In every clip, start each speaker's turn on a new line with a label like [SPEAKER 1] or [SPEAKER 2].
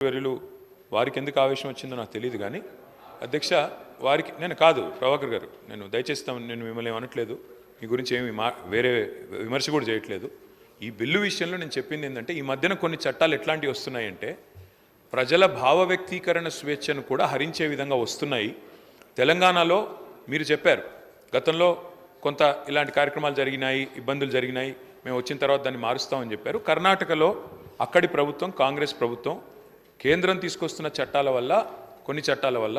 [SPEAKER 1] వర్యులు వారికి ఎందుకు ఆవేశం వచ్చిందో నాకు తెలియదు కానీ అధ్యక్ష వారికి నేను కాదు ప్రభాకర్ గారు నేను దయచేసి నేను మిమ్మల్ని అనట్లేదు మీ గురించి ఏమి వేరే విమర్శ కూడా చేయట్లేదు ఈ బిల్లు విషయంలో నేను చెప్పింది ఏంటంటే ఈ మధ్యన కొన్ని చట్టాలు ఎట్లాంటివి వస్తున్నాయంటే ప్రజల భావ వ్యక్తీకరణ స్వేచ్ఛను కూడా హరించే విధంగా వస్తున్నాయి తెలంగాణలో మీరు చెప్పారు గతంలో కొంత ఇలాంటి కార్యక్రమాలు జరిగినాయి ఇబ్బందులు జరిగినాయి మేము వచ్చిన తర్వాత దాన్ని మారుస్తామని చెప్పారు కర్ణాటకలో అక్కడి ప్రభుత్వం కాంగ్రెస్ ప్రభుత్వం కేంద్రం తీసుకొస్తున్న చట్టాల వల్ల కొన్ని చట్టాల వల్ల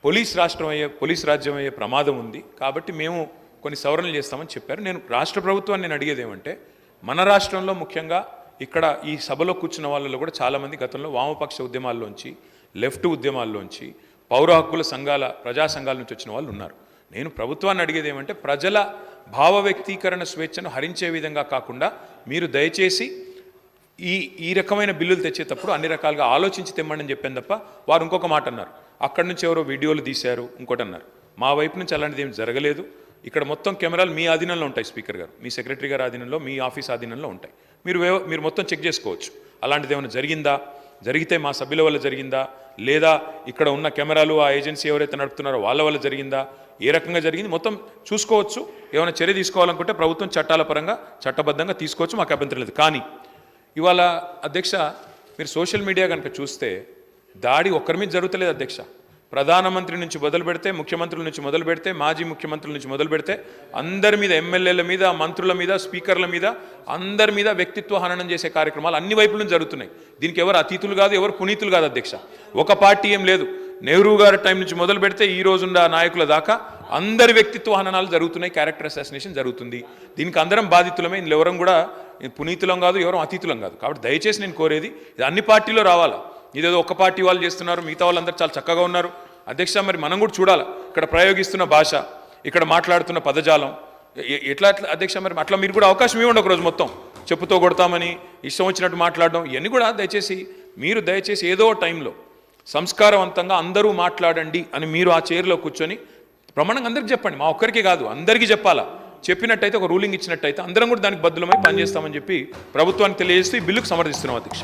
[SPEAKER 1] పోలీస్ రాజ్యం అయ్యే ప్రమాదం ఉంది కాబట్టి మేము కొన్ని సవరణలు చేస్తామని చెప్పారు నేను రాష్ట్ర ప్రభుత్వాన్ని నేను అడిగేది ఏమంటే మన రాష్ట్రంలో ముఖ్యంగా ఇక్కడ ఈ సభలో కూర్చున్న వాళ్ళలో కూడా చాలామంది గతంలో వామపక్ష ఉద్యమాల్లోంచి లెఫ్ట్ ఉద్యమాల్లోంచి పౌర హక్కుల సంఘాల ప్రజా సంఘాల నుంచి వచ్చిన వాళ్ళు ఉన్నారు నేను ప్రభుత్వాన్ని అడిగేది ఏమంటే ప్రజల భావ వ్యక్తీకరణ స్వేచ్ఛను హరించే విధంగా కాకుండా మీరు దయచేసి ఈ రకమైన బిల్లులు తెచ్చేటప్పుడు అన్ని రకాలుగా ఆలోచించి తెమ్మని చెప్పాను తప్ప వారు ఇంకొక మాట అన్నారు అక్కడి నుంచి ఎవరో వీడియోలు తీశారు ఇంకోటి అన్నారు మా వైపు నుంచి అలాంటిది ఏం జరగలేదు ఇక్కడ మొత్తం కెమెరాలు మీ ఆధీనంలో ఉంటాయి స్పీకర్ గారు మీ సెక్రటరీ గారి ఆధీనంలో మీ ఆఫీస్ ఆధీనంలో ఉంటాయి మీరు మొత్తం చెక్ చేసుకోవచ్చు అలాంటిది ఏమైనా జరిగిందా జరిగితే మా సభ్యుల వల్ల జరిగిందా లేదా ఇక్కడ ఉన్న కెమెరాలు ఆ ఏజెన్సీ ఎవరైతే నడుపుతున్నారో వాళ్ళ వల్ల జరిగిందా ఏ రకంగా జరిగింది మొత్తం చూసుకోవచ్చు ఏమైనా చర్య తీసుకోవాలనుకుంటే ప్రభుత్వం చట్టాల పరంగా చట్టబద్ధంగా తీసుకోవచ్చు మాకు అభ్యంతరం లేదు కానీ ఇవాళ అధ్యక్ష మీరు సోషల్ మీడియా కనుక చూస్తే దాడి ఒక్కరి మీద జరుగుతలేదు అధ్యక్ష ప్రధానమంత్రి నుంచి మొదలు పెడితే ముఖ్యమంత్రుల నుంచి మొదలు పెడితే మాజీ ముఖ్యమంత్రుల నుంచి మొదలు పెడితే అందరి మీద ఎమ్మెల్యేల మీద మంత్రుల మీద స్పీకర్ల మీద అందరి మీద వ్యక్తిత్వ హననం చేసే కార్యక్రమాలు అన్ని వైపుల నుంచి జరుగుతున్నాయి దీనికి ఎవరు అతీతులు కాదు ఎవరు పునీతులు కాదు అధ్యక్ష ఒక పార్టీ ఏం లేదు నెహ్రూ గారి టైం నుంచి మొదలు పెడితే ఈ రోజున్న నాయకుల దాకా అందరి వ్యక్తిత్వ హననాలు జరుగుతున్నాయి క్యారెక్టర్ అసాసినేషన్ జరుగుతుంది దీనికి అందరం బాధితులమే ఇందులో ఎవరం కూడా పునీతులం కాదు ఎవరం అతీతులం కాదు కాబట్టి దయచేసి నేను కోరేది ఇది అన్ని పార్టీలో రావాలా ఇదేదో ఒక పార్టీ వాళ్ళు చేస్తున్నారు మిగతా వాళ్ళందరూ చాలా చక్కగా ఉన్నారు అధ్యక్ష మరి మనం కూడా చూడాలి ఇక్కడ ప్రయోగిస్తున్న భాష ఇక్కడ మాట్లాడుతున్న పదజాలం ఎట్లా అధ్యక్ష మరి అట్లా మీరు కూడా అవకాశం ఇవ్వండి ఒక రోజు మొత్తం చెప్పుతో కొడతామని ఇష్టం వచ్చినట్టు మాట్లాడడం ఇవన్నీ కూడా దయచేసి ఏదో టైంలో సంస్కారవంతంగా అందరూ మాట్లాడండి అని మీరు ఆ చైర్లో కూర్చొని ప్రమాణంగా అందరికీ చెప్పండి మా ఒక్కరికి కాదు అందరికీ చెప్పాలా చెప్పినట్టయితే ఒక రూలింగ్ ఇచ్చినట్టయితే అందరం కూడా దానికి బద్దులమై పనిచేస్తామని చెప్పి ప్రభుత్వానికి తెలియజేస్తూ ఈ బిల్లుకు సమర్థిస్తున్నాం అధ్యక్ష